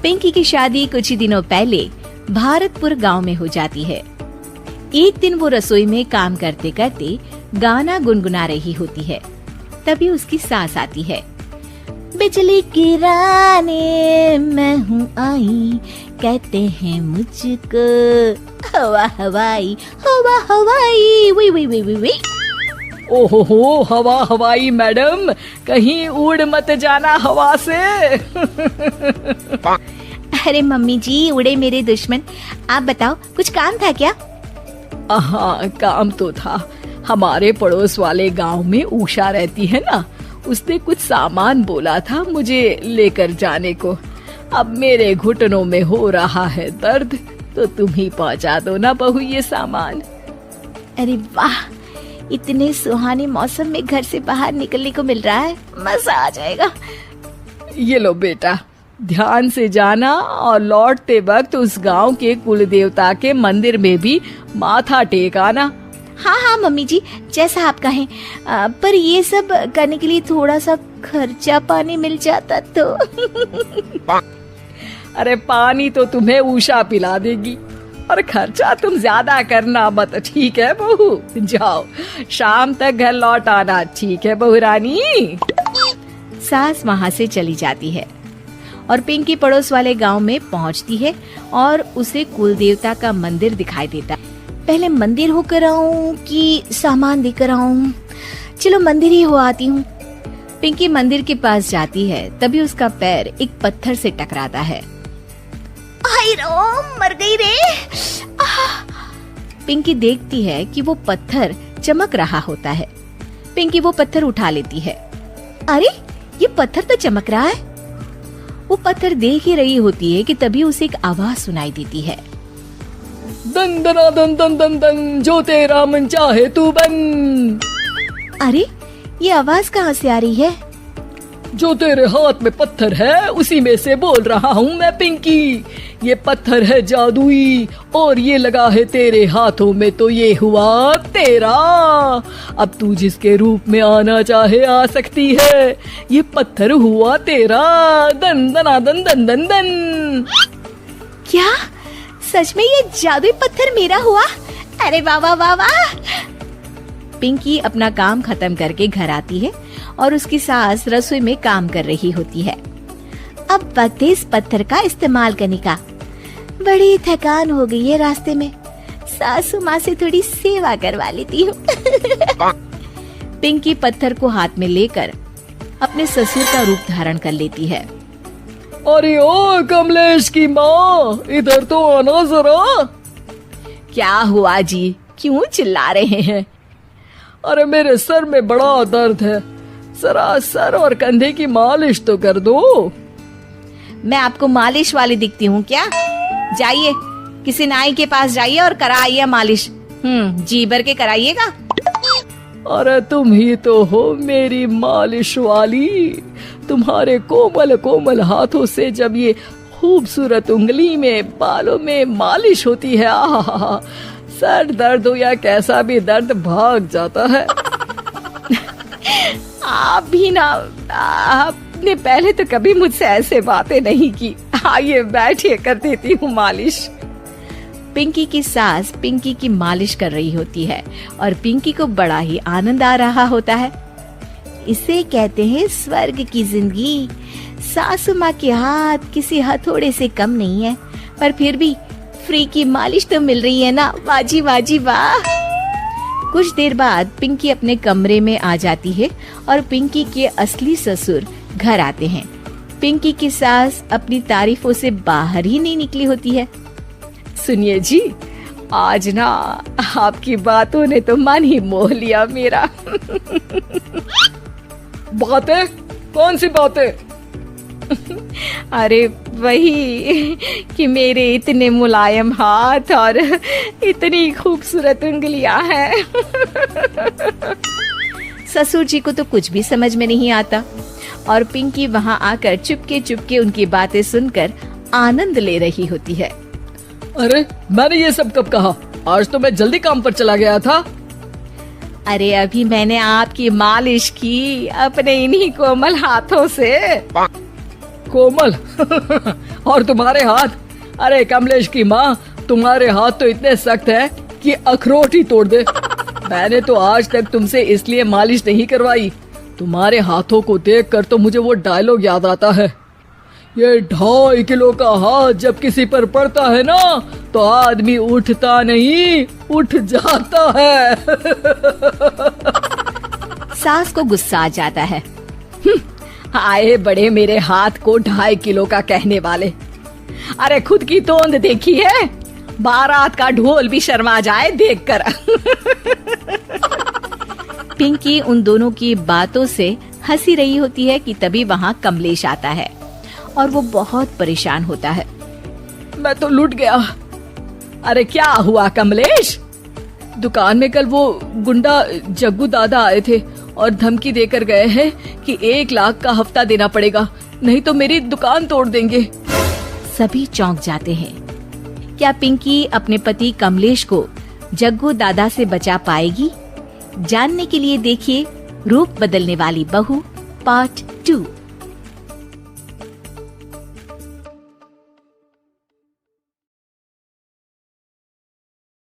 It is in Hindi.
पिंकी की शादी कुछ ही दिनों पहले भारतपुर गांव में हो जाती है। एक दिन वो रसोई में काम करते करते गाना गुनगुना रही होती है। तभी उसकी सास आती है। बिजली गिराने मैं हूँ आई, कहते हैं मुझको हवा हवाई, हवा हवाई, वी वी वी वी वी। ओहो, हवा हवाई मैडम, कहीं उड़ मत जाना हवा से। अरे मम्मी जी, उड़े मेरे दुश्मन। आप बताओ, कुछ काम था क्या? हाँ, काम तो था। हमारे पड़ोस वाले गांव में उषा रहती है ना, उसने कुछ सामान बोला था मुझे लेकर जाने को। अब मेरे घुटनों में हो रहा है दर्द, तो तुम ही पहुंचा दो ना बहू ये सामान। अरे वाह, इतने सुहाने मौसम में घर से बाहर निकलने को मिल रहा है, मजा आ जाएगा। ये लो बेटा, ध्यान से जाना और लौटते वक्त उस गांव के कुल देवता के मंदिर में भी माथा टेक आना। हाँ हाँ मम्मी जी, जैसा आप कहें। पर ये सब करने के लिए थोड़ा सा खर्चा पानी मिल जाता तो। अरे पानी तो तुम्हें उषा पिला देगी, और खर्चा तुम ज्यादा करना मत, ठीक है बहू? जाओ, शाम तक घर लौट आना, ठीक है बहू रानी? सास वहाँ से चली जाती है और पिंकी पड़ोस वाले गांव में पहुँचती है और उसे कुल देवता का मंदिर दिखाई देता है। पहले मंदिर होकर आऊं कि सामान देकर आऊं? चलो मंदिर ही हो आती हूँ। पिंकी मंदिर के पास जाती है, तभी उसका पैर एक पत्थर से टकराता है। हाय रो, मर गई रे। पिंकी देखती है कि वो पत्थर चमक रहा होता है। पिंकी वो पत्थर उठा लेती है। अरे, ये पत्थर तो चमक रहा है। वो पत्थर देख ही रही होती है कि तभी उसे एक आवाज सुनाई देती है। दन दना दन दन दन दन, जो तेरा मन चाहे तू बन। अरे, ये आवाज कहाँ से आ रही है? जो तेरे हाथ में पत्थर है, उसी में से बोल रहा हूँ मैं पिंकी। ये पत्थर है जादुई, और ये लगा है तेरे हाथों में, तो ये हुआ तेरा। अब तू जिसके रूप में आना चाहे आ सकती है। ये पत्थर हुआ तेरा। दन दना दन दन दन दन। क्या सच में ये जादुई पत्थर मेरा हुआ? अरे वाह वाह वाह वाह। पिंकी अपना काम खत्म करके घर आती है और उसकी सास रसोई में काम कर रही होती है। अब वक्त है इस पत्थर का इस्तेमाल करने का। बड़ी थकान हो गई है रास्ते में, सासू माँ से थोड़ी सेवा करवा लेती हूँ। पिंकी पत्थर को हाथ में लेकर अपने ससुर का रूप धारण कर लेती है। अरे ओ कमलेश की माँ, इधर तो आना जरा। क्या हुआ जी, क्यों चिल्ला रहे हैं? अरे मेरे सर में बड़ा दर्द है, जरा सर और कंधे की मालिश तो कर दो। मैं आपको मालिश वाली दिखती हूँ क्या? जाइए, किसी नाई के पास जाइए और कराइए मालिश। जी भर के कराइएगा। अरे तुम ही तो हो मेरी मालिश वाली। तुम्हारे कोमल कोमल हाथों से जब ये खूबसूरत उंगली में, बालों में मालिश होती है, आहा, सर दर्द हो या कैसा भी दर्द भाग जाता है। आप भी ना, आपने पहले तो कभी मुझसे ऐसे बातें नहीं की। आइए बैठिए, कर देती हूँ मालिश। पिंकी की सास पिंकी की मालिश कर रही होती है और पिंकी को बड़ा ही आनंद आ रहा होता है। इसे कहते हैं स्वर्ग की जिंदगी। सासू माँ के हाथ किसी हथौड़े से कम नहीं है, पर फिर भी फ्री की मालिश तो मिल रही है ना। वाजी वाजी वाह। कुछ देर बाद पिंकी अपने कमरे में आ जाती है और पिंकी के असली ससुर घर आते हैं। पिंकी की सास अपनी तारीफों से बाहर ही नहीं निकली होती है। सुनिए जी, आज ना आपकी बातों ने तो मन ही मोह लिया मेरा। बातें? कौन सी बातें? अरे वही कि मेरे इतने मुलायम हाथ और इतनी खूबसूरत उंगलियां हैं। ससुर जी को तो कुछ भी समझ में नहीं आता और पिंकी वहां आकर चुपके चुपके उनकी बातें सुनकर आनंद ले रही होती है। अरे मैंने ये सब कब कहा? आज तो मैं जल्दी काम पर चला गया था। अरे अभी मैंने आपकी मालिश की अपने इन्हीं कोमल हाथों से। कोमल और तुम्हारे हाथ, अरे कमलेश की माँ, तुम्हारे हाथ तो इतने सख्त है कि अखरोट ही तोड़ दे। मैंने तो आज तक तुमसे इसलिए मालिश नहीं करवाई, तुम्हारे हाथों को देखकर तो मुझे वो डायलॉग याद आता है, ये 2.5 किलो का हाथ जब किसी पर पड़ता है ना तो आदमी उठता नहीं, उठ जाता है। सास को गुस्सा आ जाता है। आए बड़े मेरे हाथ को 2.5 किलो का कहने वाले, अरे खुद की तोंद देखी है, बारात का ढोल भी शर्मा जाए देखकर। पिंकी उन दोनों की बातों से हंसी रही होती है कि तभी वहाँ कमलेश आता है और वो बहुत परेशान होता है। मैं तो लूट गया। अरे क्या हुआ कमलेश? दुकान में कल वो गुंडा जग्गू दादा आए थे और धमकी देकर गए हैं कि 1 लाख का हफ्ता देना पड़ेगा, नहीं तो मेरी दुकान तोड़ देंगे। सभी चौंक जाते हैं। क्या पिंकी अपने पति कमलेश को जग्गू दादा से बचा पाएगी? जानने के लिए देखिए रूप बदलने वाली बहू पार्ट 2।